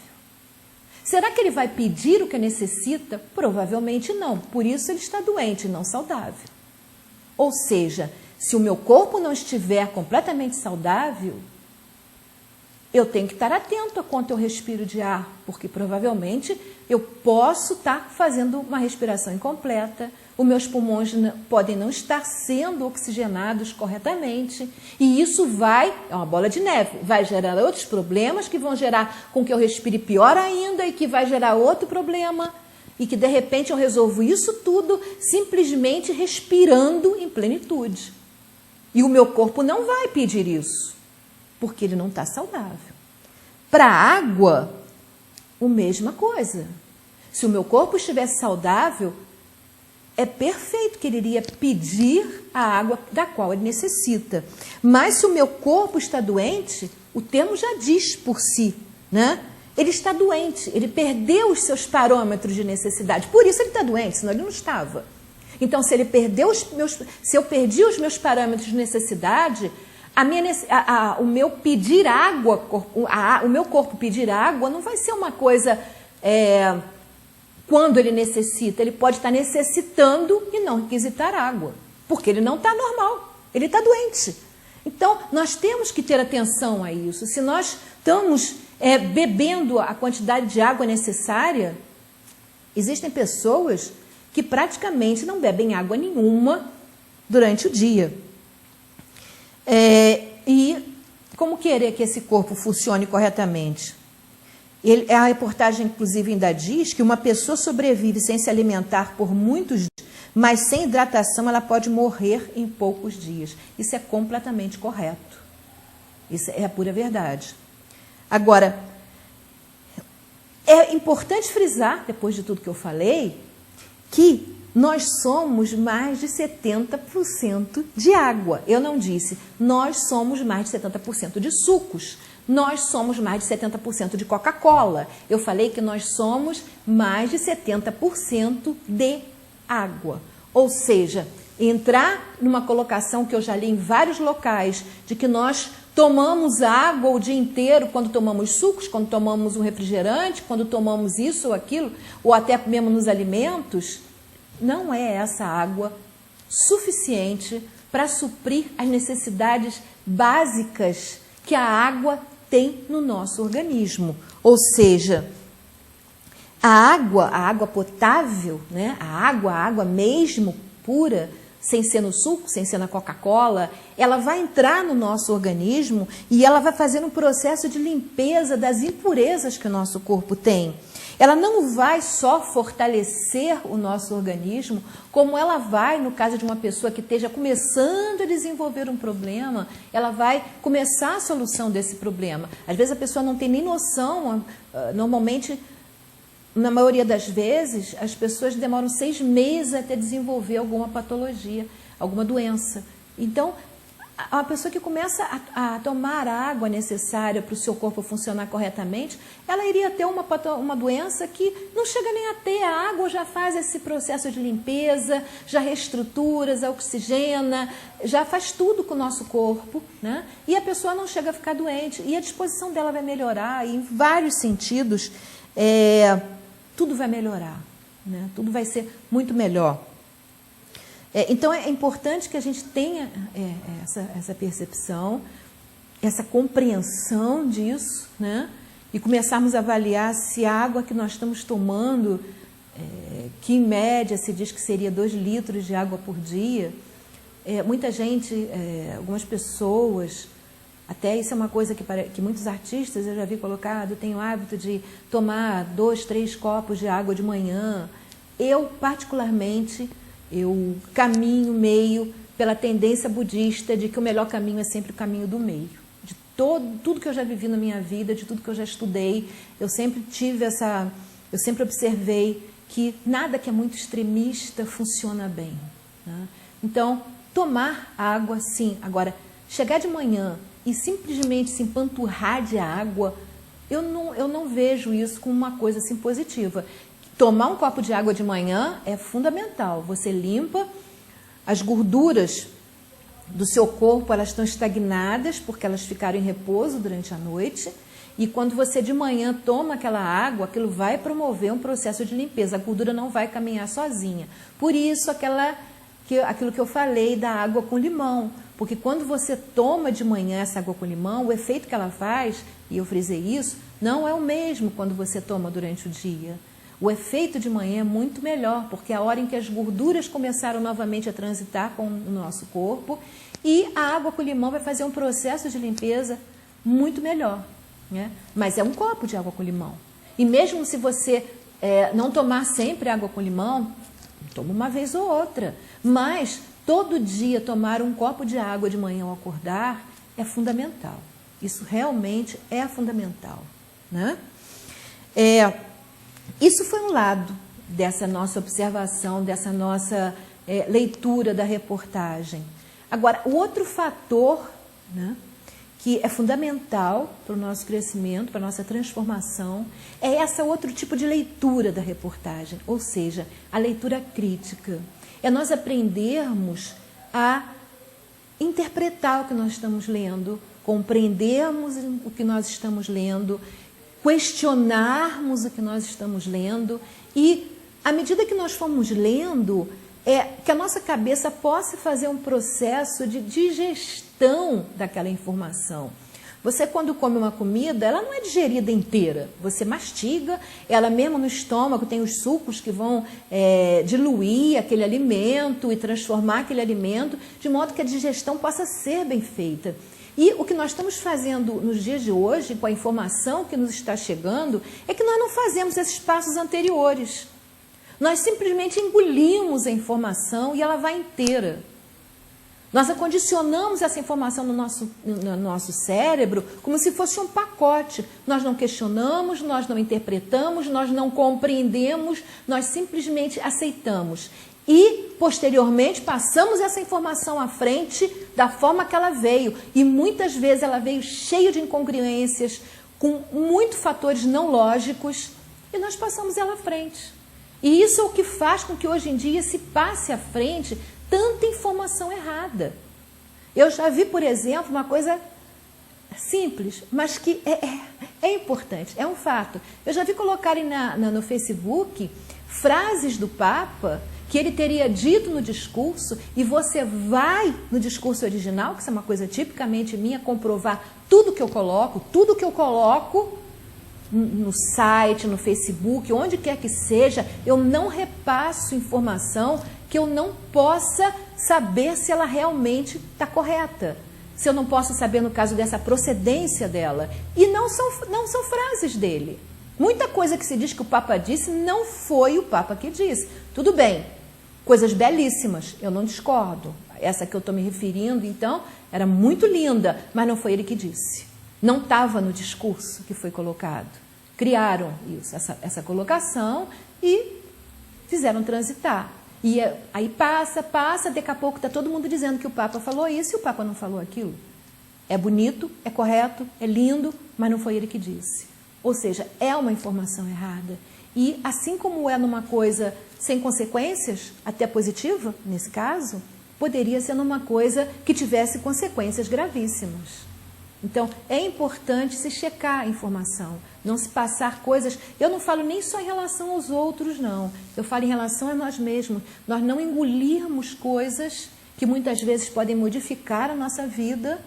[SPEAKER 2] Será que ele vai pedir o que necessita? Provavelmente não. Por isso ele está doente, não saudável. Ou seja, se o meu corpo não estiver completamente saudável, eu tenho que estar atento a quanto eu respiro de ar, porque provavelmente eu posso estar fazendo uma respiração incompleta, os meus pulmões podem não estar sendo oxigenados corretamente, e isso é uma bola de neve, vai gerar outros problemas que vão gerar com que eu respire pior ainda e que vai gerar outro problema, e que de repente eu resolvo isso tudo simplesmente respirando em plenitude. E o meu corpo não vai pedir isso, porque ele não está saudável. Para a água, a mesma coisa. Se o meu corpo estivesse saudável, é perfeito que ele iria pedir a água da qual ele necessita. Mas se o meu corpo está doente, o termo já diz por si, né? Ele está doente, ele perdeu os seus parâmetros de necessidade. Por isso ele está doente, senão ele não estava. Então, se eu perdi os meus parâmetros de necessidade, o meu pedir água, o meu corpo pedir água não vai ser uma coisa quando ele necessita. Ele pode estar necessitando e não requisitar água, porque ele não está normal, ele está doente. Então, nós temos que ter atenção a isso. Se nós estamos bebendo a quantidade de água necessária, existem pessoas que praticamente não bebem água nenhuma durante o dia. E como querer que esse corpo funcione corretamente? A reportagem, inclusive, ainda diz que uma pessoa sobrevive sem se alimentar por muitos dias, mas sem hidratação ela pode morrer em poucos dias. Isso é completamente correto. Isso é a pura verdade. Agora, é importante frisar, depois de tudo que eu falei, que nós somos mais de 70% de água. Eu não disse, nós somos mais de 70% de sucos. Nós somos mais de 70% de Coca-Cola. Eu falei que nós somos mais de 70% de água. Ou seja, entrar numa colocação que eu já li em vários locais, de que nós tomamos água o dia inteiro quando tomamos sucos, quando tomamos um refrigerante, quando tomamos isso ou aquilo, ou até mesmo nos alimentos, não é essa água suficiente para suprir as necessidades básicas que a água tem no nosso organismo. Ou seja, a água potável, né? A água mesmo pura, sem ser no suco, sem ser na Coca-Cola, ela vai entrar no nosso organismo e ela vai fazer um processo de limpeza das impurezas que o nosso corpo tem. Ela não vai só fortalecer o nosso organismo, como ela vai, no caso de uma pessoa que esteja começando a desenvolver um problema, ela vai começar a solução desse problema. Às vezes a pessoa não tem nem noção, normalmente, na maioria das vezes, as pessoas demoram 6 meses até desenvolver alguma patologia, alguma doença. Então, a pessoa que começa a tomar a água necessária para o seu corpo funcionar corretamente, ela iria ter uma doença que não chega nem a ter. A água já faz esse processo de limpeza, já reestrutura, já oxigena, já faz tudo com o nosso corpo, né? E a pessoa não chega a ficar doente. E a disposição dela vai melhorar, e em vários sentidos, tudo vai melhorar, né? Tudo vai ser muito melhor. Então, é importante que a gente tenha essa percepção, essa compreensão disso, né? E começarmos a avaliar se a água que nós estamos tomando que em média se diz que seria 2 litros de água por dia, muita gente, algumas pessoas, até isso é uma coisa que muitos artistas, eu já vi colocado, têm o hábito de tomar 2, 3 copos de água de manhã. Eu, particularmente, eu caminho meio pela tendência budista de que o melhor caminho é sempre o caminho do meio. De tudo que eu já vivi na minha vida, de tudo que eu já estudei, eu sempre observei que nada que é muito extremista funciona bem, né? Então, tomar água, sim. Agora, chegar de manhã e simplesmente se empanturrar de água, eu não vejo isso como uma coisa assim positiva. Tomar um copo de água de manhã é fundamental. Você limpa as gorduras do seu corpo, elas estão estagnadas porque elas ficaram em repouso durante a noite. E quando você de manhã toma aquela água, aquilo vai promover um processo de limpeza. A gordura não vai caminhar sozinha. Por isso, aquilo que eu falei da água com limão. Porque quando você toma de manhã essa água com limão, o efeito que ela faz, e eu frisei isso, não é o mesmo quando você toma durante o dia. O efeito de manhã é muito melhor, porque é a hora em que as gorduras começaram novamente a transitar com o nosso corpo, e a água com limão vai fazer um processo de limpeza muito melhor, né? Mas é um copo de água com limão. E mesmo se você não tomar sempre água com limão, toma uma vez ou outra. Mas todo dia tomar um copo de água de manhã ao acordar é fundamental. Isso realmente é fundamental, né? Isso foi um lado dessa nossa observação, dessa nossa leitura da reportagem. Agora, o outro fator, né, que é fundamental para o nosso crescimento, para a nossa transformação, é esse outro tipo de leitura da reportagem, ou seja, a leitura crítica. É nós aprendermos a interpretar o que nós estamos lendo, compreendermos o que nós estamos lendo, questionarmos o que nós estamos lendo e, à medida que nós formos lendo, que a nossa cabeça possa fazer um processo de digestão daquela informação. Você, quando come uma comida, ela não é digerida inteira. Você mastiga, ela mesmo no estômago tem os sucos que vão diluir aquele alimento e transformar aquele alimento, de modo que a digestão possa ser bem feita. E o que nós estamos fazendo nos dias de hoje, com a informação que nos está chegando, é que nós não fazemos esses passos anteriores. Nós simplesmente engolimos a informação e ela vai inteira. Nós acondicionamos essa informação no nosso cérebro como se fosse um pacote. Nós não questionamos, nós não interpretamos, nós não compreendemos, nós simplesmente aceitamos. E, posteriormente, passamos essa informação à frente da forma que ela veio. E muitas vezes ela veio cheia de incongruências, com muitos fatores não lógicos, e nós passamos ela à frente. E isso é o que faz com que hoje em dia se passe à frente tanta informação errada. Eu já vi, por exemplo, uma coisa simples, mas que é importante, é um fato. Eu já vi colocarem no Facebook frases do Papa que ele teria dito no discurso, e você vai no discurso original, que isso é uma coisa tipicamente minha, comprovar tudo que eu coloco no site, no Facebook, onde quer que seja, eu não repasso informação que eu não possa saber se ela realmente está correta. Se eu não posso saber, no caso dessa, procedência dela. E não são frases dele. Muita coisa que se diz que o Papa disse, não foi o Papa que disse. Tudo bem, coisas belíssimas, eu não discordo. Essa que eu estou me referindo, então, era muito linda, mas não foi ele que disse. Não estava no discurso que foi colocado. Criaram isso, essa colocação e fizeram transitar. E aí passa, daqui a pouco está todo mundo dizendo que o Papa falou isso e o Papa não falou aquilo. É bonito, é correto, é lindo, mas não foi ele que disse. Ou seja, é uma informação errada. E assim como é numa coisa sem consequências, até positiva, nesse caso, poderia ser numa coisa que tivesse consequências gravíssimas. Então, é importante se checar a informação, não se passar coisas... Eu não falo nem só em relação aos outros, não. Eu falo em relação a nós mesmos. Nós não engolirmos coisas que muitas vezes podem modificar a nossa vida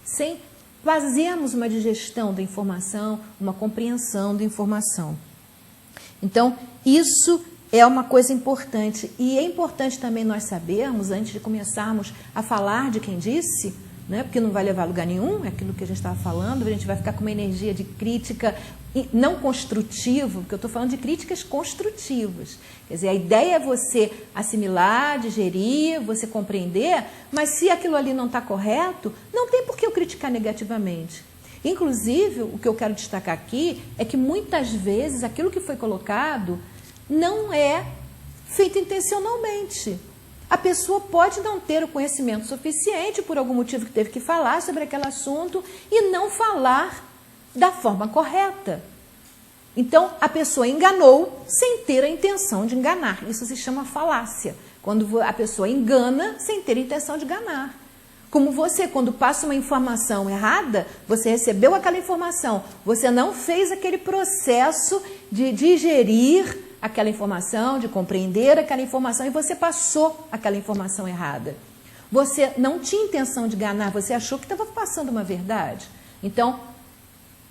[SPEAKER 2] sem fazermos uma digestão da informação, uma compreensão da informação. Então, isso é uma coisa importante. E é importante também nós sabermos, antes de começarmos a falar de quem disse, né, porque não vai levar a lugar nenhum, é aquilo que a gente estava falando, a gente vai ficar com uma energia de crítica não construtiva, porque eu estou falando de críticas construtivas. Quer dizer, a ideia é você assimilar, digerir, você compreender, mas se aquilo ali não está correto, não tem por que eu criticar negativamente. Inclusive, o que eu quero destacar aqui é que muitas vezes aquilo que foi colocado não é feito intencionalmente. A pessoa pode não ter o conhecimento suficiente, por algum motivo que teve que falar sobre aquele assunto, e não falar da forma correta. Então, a pessoa enganou sem ter a intenção de enganar. Isso se chama falácia. Quando a pessoa engana sem ter a intenção de enganar. Como você, quando passa uma informação errada, você recebeu aquela informação, você não fez aquele processo de digerir aquela informação, de compreender aquela informação, e você passou aquela informação errada. Você não tinha intenção de enganar, você achou que estava passando uma verdade. Então,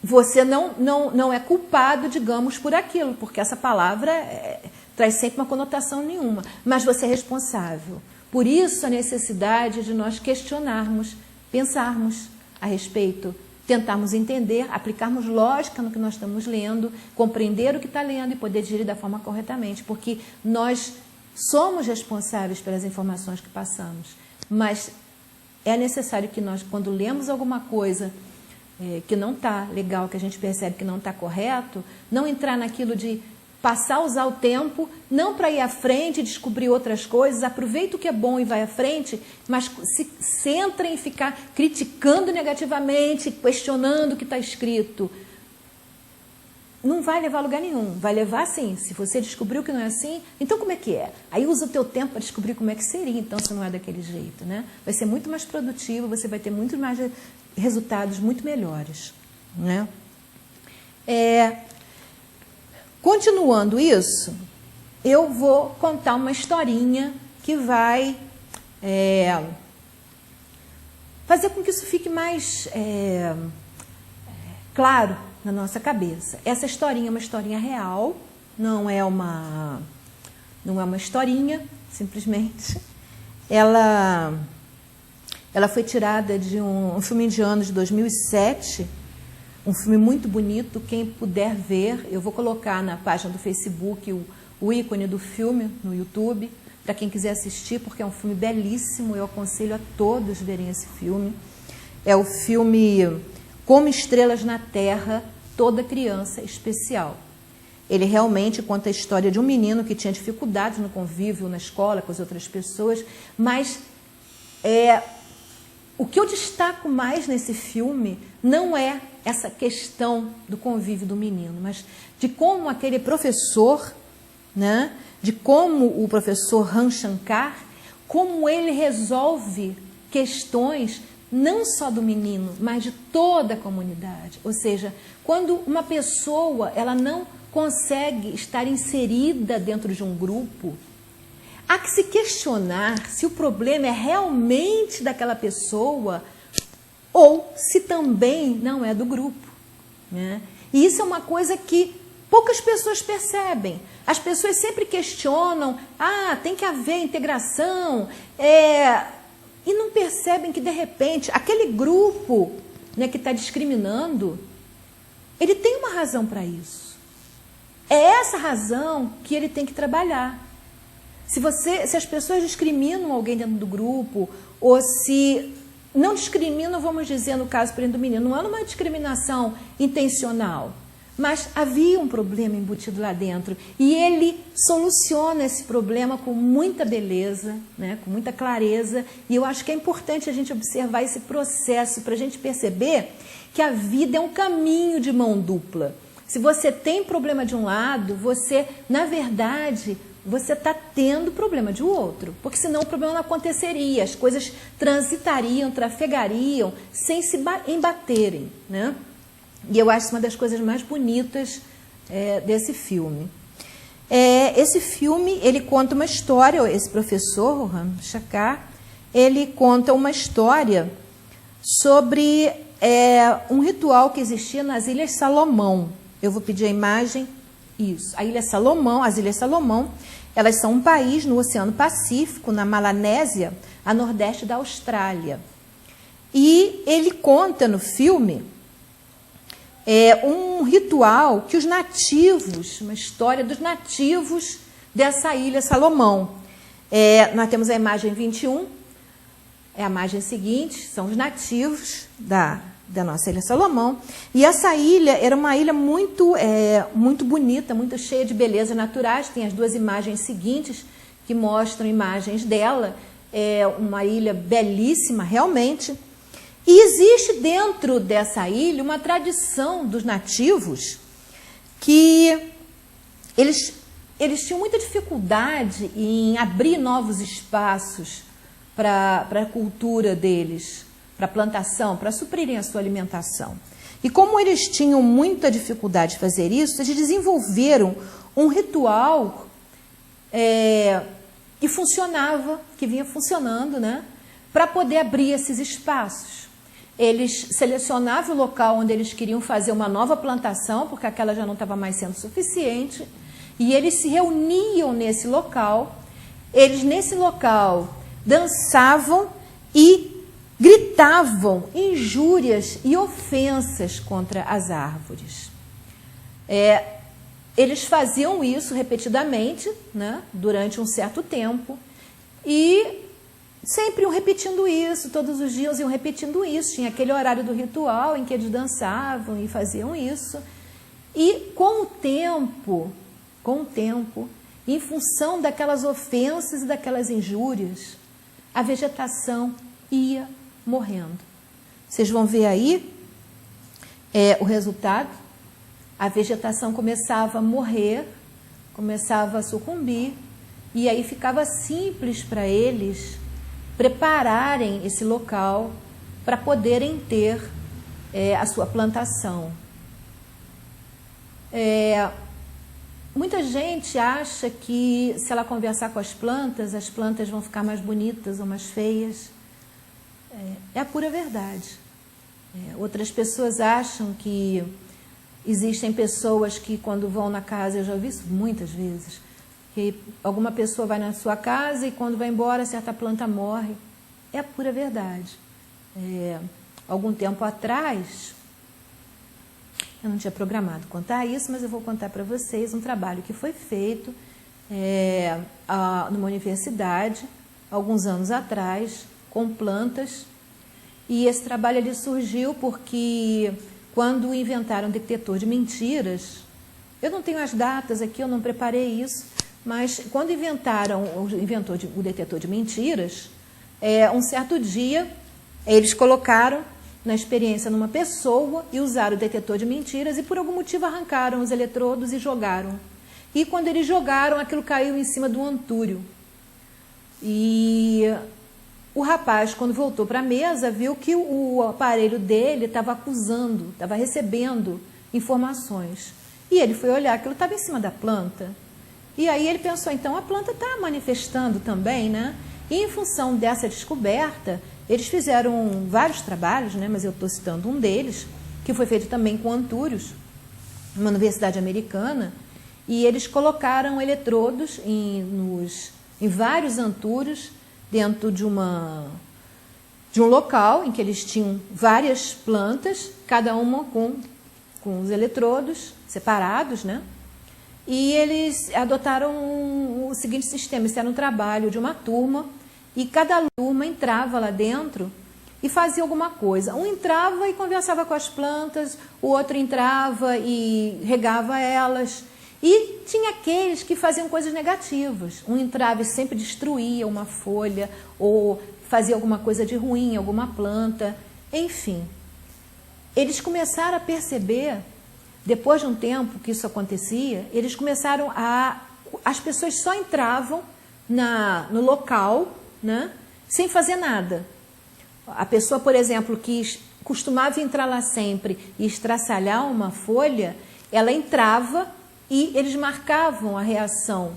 [SPEAKER 2] você não é culpado, digamos, por aquilo, porque essa palavra traz sempre uma conotação nenhuma, mas você é responsável. Por isso, a necessidade de nós questionarmos, pensarmos a respeito, tentarmos entender, aplicarmos lógica no que nós estamos lendo, compreender o que está lendo e poder digerir da forma corretamente, porque nós somos responsáveis pelas informações que passamos, mas é necessário que nós, quando lemos alguma coisa que não está legal, que a gente percebe que não está correto, não entrar naquilo de passar a usar o tempo, não para ir à frente e descobrir outras coisas, aproveita o que é bom e vai à frente, mas se centra em ficar criticando negativamente, questionando o que está escrito. Não vai levar a lugar nenhum, vai levar sim. Se você descobriu que não é assim, então como é que é? Aí usa o teu tempo para descobrir como é que seria, então, se não é daquele jeito, né? Vai ser muito mais produtivo, você vai ter muito mais resultados muito melhores, né? Continuando isso, eu vou contar uma historinha que vai fazer com que isso fique mais claro na nossa cabeça. Essa historinha é uma historinha real, não é uma historinha, simplesmente. Ela foi tirada de um filme indiano de 2007, um filme muito bonito. Quem puder ver, eu vou colocar na página do Facebook o ícone do filme no YouTube, para quem quiser assistir, porque é um filme belíssimo, eu aconselho a todos verem esse filme. É o filme Como Estrelas na Terra, Toda Criança Especial. Ele realmente conta a história de um menino que tinha dificuldades no convívio na escola com as outras pessoas, mas o que eu destaco mais nesse filme não é essa questão do convívio do menino, mas de como aquele professor, né, de como o professor Ram Shankar, como ele resolve questões não só do menino, mas de toda a comunidade. Ou seja, quando uma pessoa ela não consegue estar inserida dentro de um grupo, há que se questionar se o problema é realmente daquela pessoa ou se também não é do grupo, né? E isso é uma coisa que poucas pessoas percebem. As pessoas sempre questionam, tem que haver integração, e não percebem que, de repente, aquele grupo, né, que está discriminando, ele tem uma razão para isso. É essa razão que ele tem que trabalhar. Se as pessoas discriminam alguém dentro do grupo, ou se não discriminam, vamos dizer, no caso do menino, não é uma discriminação intencional, mas havia um problema embutido lá dentro, e ele soluciona esse problema com muita beleza, né, com muita clareza, e eu acho que é importante a gente observar esse processo para a gente perceber que a vida é um caminho de mão dupla. Se você tem problema de um lado, você, na verdade, você está tendo problema de outro, porque senão o problema não aconteceria, as coisas transitariam, trafegariam, sem se embaterem, né? E eu acho uma das coisas mais bonitas desse filme. Esse filme, ele conta uma história, esse professor, o Ram Shankar, ele conta uma história sobre um ritual que existia nas Ilhas Salomão. Eu vou pedir a imagem Isso. A Ilha Salomão, as Ilhas Salomão, elas são um país no Oceano Pacífico, na Melanésia, a nordeste da Austrália. E ele conta no filme um ritual que os nativos, uma história dos nativos dessa Ilha Salomão. Nós temos a imagem 21, é a imagem seguinte, são os nativos da nossa Ilha Salomão. E essa ilha era uma ilha muito bonita, muito cheia de belezas naturais. Tem as duas imagens seguintes que mostram imagens dela. É uma ilha belíssima, realmente. E existe dentro dessa ilha uma tradição dos nativos que eles tinham muita dificuldade em abrir novos espaços para a cultura deles, para a plantação, para suprirem a sua alimentação. E como eles tinham muita dificuldade de fazer isso, eles desenvolveram um ritual que funcionava, que vinha funcionando, né, para poder abrir esses espaços. Eles selecionavam o local onde eles queriam fazer uma nova plantação, porque aquela já não estava mais sendo suficiente, e eles se reuniam nesse local. Eles, nesse local, dançavam e gritavam injúrias e ofensas contra as árvores. Eles faziam isso repetidamente, né, durante um certo tempo, e sempre iam repetindo isso, todos os dias iam repetindo isso. Tinha aquele horário do ritual em que eles dançavam e faziam isso. E com o tempo, em função daquelas ofensas e daquelas injúrias, a vegetação ia morrendo. Vocês vão ver aí o resultado. A vegetação começava a morrer, começava a sucumbir, e aí ficava simples para eles prepararem esse local para poderem ter a sua plantação. Muita gente acha que se ela conversar com as plantas vão ficar mais bonitas ou mais feias. É a pura verdade. Outras pessoas acham que existem pessoas que, quando vão na casa, eu já vi isso muitas vezes, que alguma pessoa vai na sua casa e, quando vai embora, certa planta morre. É a pura verdade. Algum tempo atrás, eu não tinha programado contar isso, mas eu vou contar para vocês um trabalho que foi feito numa universidade, alguns anos atrás, com plantas. E esse trabalho ele surgiu porque, quando inventaram o detetor de mentiras, eu não tenho as datas aqui, eu não preparei isso, mas quando inventou o detetor de mentiras, um certo dia, eles colocaram na experiência numa pessoa e usaram o detetor de mentiras e, por algum motivo, arrancaram os eletrodos e jogaram. E quando eles jogaram, aquilo caiu em cima do antúrio. E o rapaz, quando voltou para a mesa, viu que o aparelho dele estava recebendo informações. E ele foi olhar, aquilo estava em cima da planta. E aí ele pensou, então a planta está manifestando também, né? E, em função dessa descoberta, eles fizeram vários trabalhos, né? Mas eu estou citando um deles, que foi feito também com antúrios, numa universidade americana, e eles colocaram eletrodos em vários antúrios, dentro de um local em que eles tinham várias plantas, cada uma com os eletrodos separados, né? E eles adotaram o seguinte sistema: isso era um trabalho de uma turma, e cada turma entrava lá dentro e fazia alguma coisa. Um entrava e conversava com as plantas, o outro entrava e regava elas. E tinha aqueles que faziam coisas negativas. Um entrava e sempre destruía uma folha, ou fazia alguma coisa de ruim, alguma planta. Enfim, eles começaram a perceber, depois de um tempo que isso acontecia, eles começaram as pessoas só entravam no local, né, sem fazer nada. A pessoa, por exemplo, que costumava entrar lá sempre e estraçalhar uma folha, ela entrava e eles marcavam a reação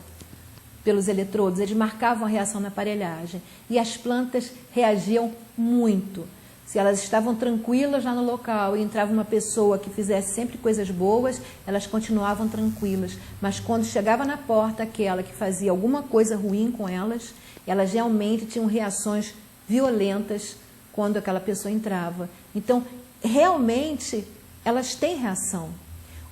[SPEAKER 2] pelos eletrodos, eles marcavam a reação na aparelhagem. E as plantas reagiam muito. Se elas estavam tranquilas lá no local e entrava uma pessoa que fizesse sempre coisas boas, elas continuavam tranquilas. Mas quando chegava na porta aquela que fazia alguma coisa ruim com elas, elas realmente tinham reações violentas quando aquela pessoa entrava. Então, realmente, elas têm reação.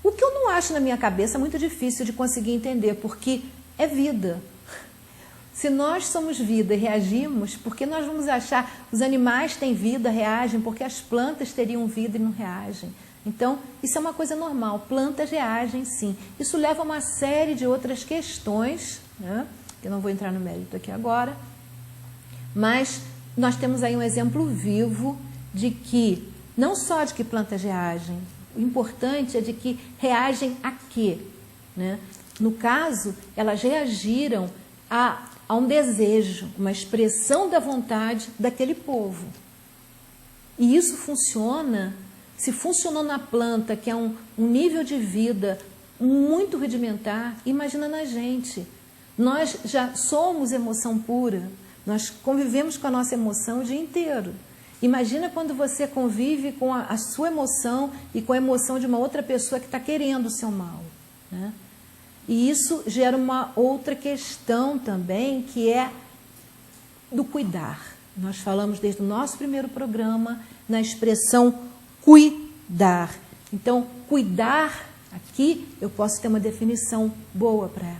[SPEAKER 2] O que eu não acho na minha cabeça é muito difícil de conseguir entender, porque é vida. Se nós somos vida e reagimos, por que nós vamos achar os animais têm vida, reagem, porque as plantas teriam vida e não reagem? Então, isso é uma coisa normal, plantas reagem sim. Isso leva a uma série de outras questões, né? Eu não vou entrar no mérito aqui agora, mas nós temos aí um exemplo vivo de que, não só de que plantas reagem, o importante é de que reagem a quê? Né? No caso, elas reagiram a um desejo, uma expressão da vontade daquele povo. E isso funciona, se funcionou na planta, que é um nível de vida muito rudimentar, imagina na gente. Nós já somos emoção pura, nós convivemos com a nossa emoção o dia inteiro. Imagina quando você convive com a sua emoção e com a emoção de uma outra pessoa que está querendo o seu mal, né? E isso gera uma outra questão também, que é do cuidar. Nós falamos desde o nosso primeiro programa na expressão cuidar. Então, cuidar, aqui eu posso ter uma definição boa para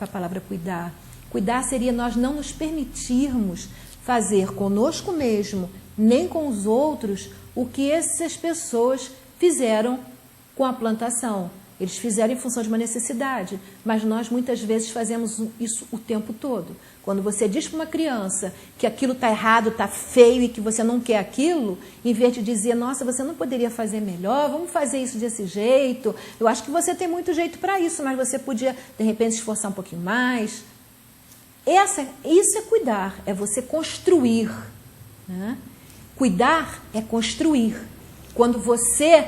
[SPEAKER 2] a palavra cuidar. Cuidar seria nós não nos permitirmos fazer conosco mesmo, nem com os outros, o que essas pessoas fizeram com a plantação. Eles fizeram em função de uma necessidade, mas nós muitas vezes fazemos isso o tempo todo. Quando você diz para uma criança que aquilo está errado, está feio e que você não quer aquilo, em vez de dizer, nossa, você não poderia fazer melhor, vamos fazer isso desse jeito, eu acho que você tem muito jeito para isso, mas você podia, de repente, se esforçar um pouquinho mais. Isso é cuidar, é você construir, né? Cuidar é construir. Quando você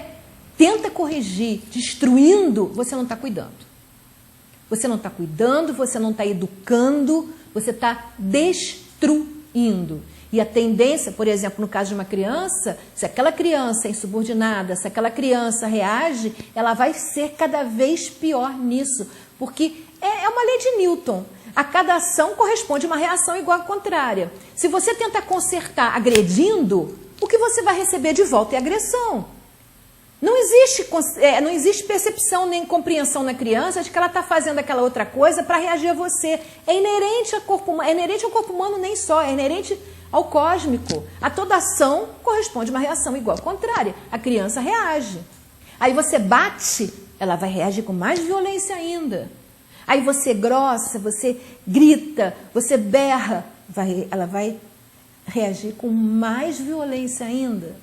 [SPEAKER 2] tenta corrigir, destruindo, você não está cuidando. Você não está cuidando, você não está educando, você está destruindo. E a tendência, por exemplo, no caso de uma criança, se aquela criança é insubordinada, se aquela criança reage, ela vai ser cada vez pior nisso. Porque é uma lei de Newton. A cada ação corresponde uma reação igual à contrária. Se você tenta consertar agredindo, o que você vai receber de volta é agressão. Não existe percepção nem compreensão na criança de que ela está fazendo aquela outra coisa para reagir a você. É inerente ao corpo humano nem só, é inerente ao cósmico. A toda ação corresponde uma reação igual à contrária. A criança reage. Aí você bate, ela vai reagir com mais violência ainda. Aí você grossa, você grita, você berra, ela vai reagir com mais violência ainda.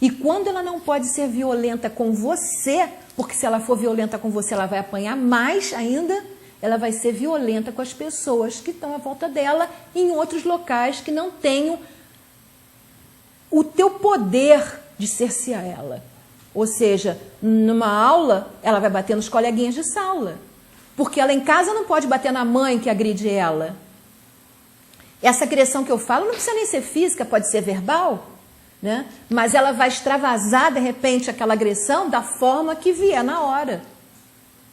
[SPEAKER 2] E quando ela não pode ser violenta com você, porque se ela for violenta com você, ela vai apanhar mais ainda, ela vai ser violenta com as pessoas que estão à volta dela em outros locais que não tenham o teu poder de cercear ela. Ou seja, numa aula, ela vai bater nos coleguinhas de sala, porque ela em casa não pode bater na mãe que agride ela. Essa agressão que eu falo não precisa nem ser física, pode ser verbal, né? Mas ela vai extravasar, de repente, aquela agressão da forma que vier na hora.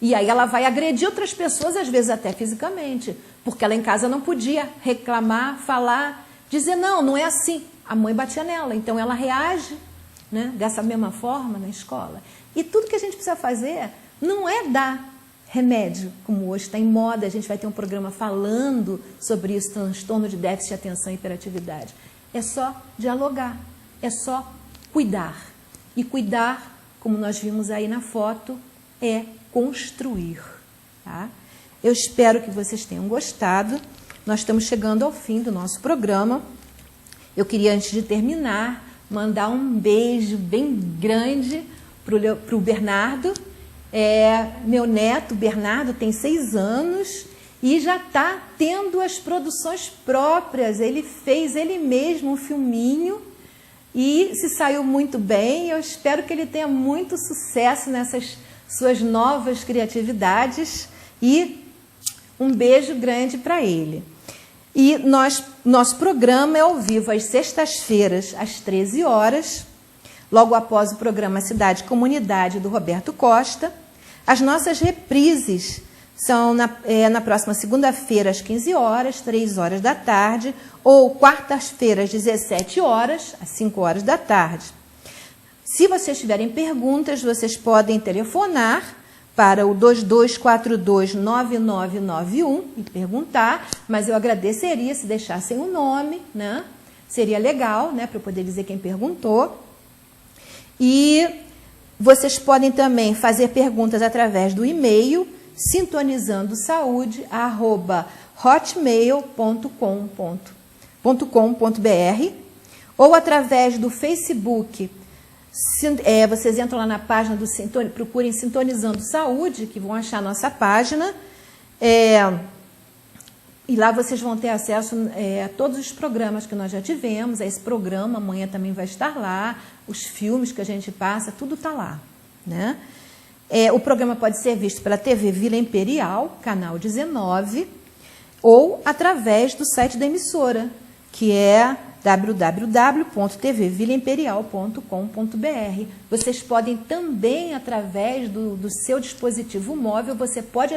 [SPEAKER 2] E aí ela vai agredir outras pessoas, às vezes até fisicamente, porque ela em casa não podia reclamar, falar, dizer, não é assim. A mãe batia nela, então ela reage, né, dessa mesma forma na escola. E tudo que a gente precisa fazer não é dar remédio, como hoje está em moda, a gente vai ter um programa falando sobre isso, transtorno de déficit de atenção e hiperatividade. É só dialogar. É só cuidar. E cuidar, como nós vimos aí na foto, é construir. Tá? Eu espero que vocês tenham gostado. Nós estamos chegando ao fim do nosso programa. Eu queria, antes de terminar, mandar um beijo bem grande para o Bernardo. Meu neto, Bernardo, tem 6 anos e já está tendo as produções próprias. Ele fez ele mesmo um filminho e se saiu muito bem. Eu espero que ele tenha muito sucesso nessas suas novas criatividades e um beijo grande para ele. E nosso programa é ao vivo às sextas-feiras, às 13 horas, logo após o programa Cidade e Comunidade, do Roberto Costa. As nossas reprises são na próxima segunda-feira, às 15 horas, 3 horas da tarde, ou quartas-feiras, às 17 horas, às 5 horas da tarde. Se vocês tiverem perguntas, vocês podem telefonar para o 2242-9991 e perguntar, mas eu agradeceria se deixassem o nome, né? Seria legal, né, para eu poder dizer quem perguntou. E vocês podem também fazer perguntas através do e-mail sintonizandosaude@hotmail.com.br ou através do Facebook. Vocês entram lá na página do procurem Sintonizando Saúde, que vão achar a nossa página, e lá vocês vão ter acesso a todos os programas que nós já tivemos. Esse programa amanhã também vai estar lá, os filmes que a gente passa, tudo está lá, né? O programa pode ser visto pela TV Vila Imperial, canal 19, ou através do site da emissora, que é www.tvvilaimperial.com.br. Vocês podem também, através do seu dispositivo móvel, você pode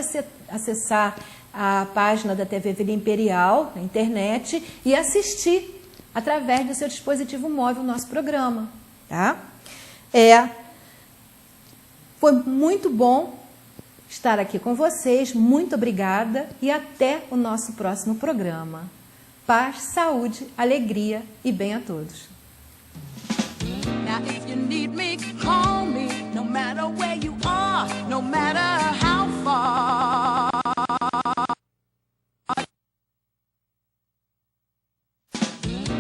[SPEAKER 2] acessar a página da TV Vila Imperial na internet e assistir, através do seu dispositivo móvel, o nosso programa. Tá? Foi muito bom estar aqui com vocês, muito obrigada e até o nosso próximo programa. Paz, saúde, alegria e bem a todos.
[SPEAKER 1] Now if you need me, call me, no matter where you are, no matter how far.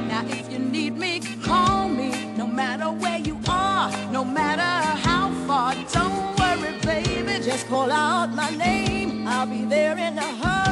[SPEAKER 1] Now if you need me, call me, no matter where you are, no matter how far. Don't worry, baby, just call out my name, I'll be there in a hurry.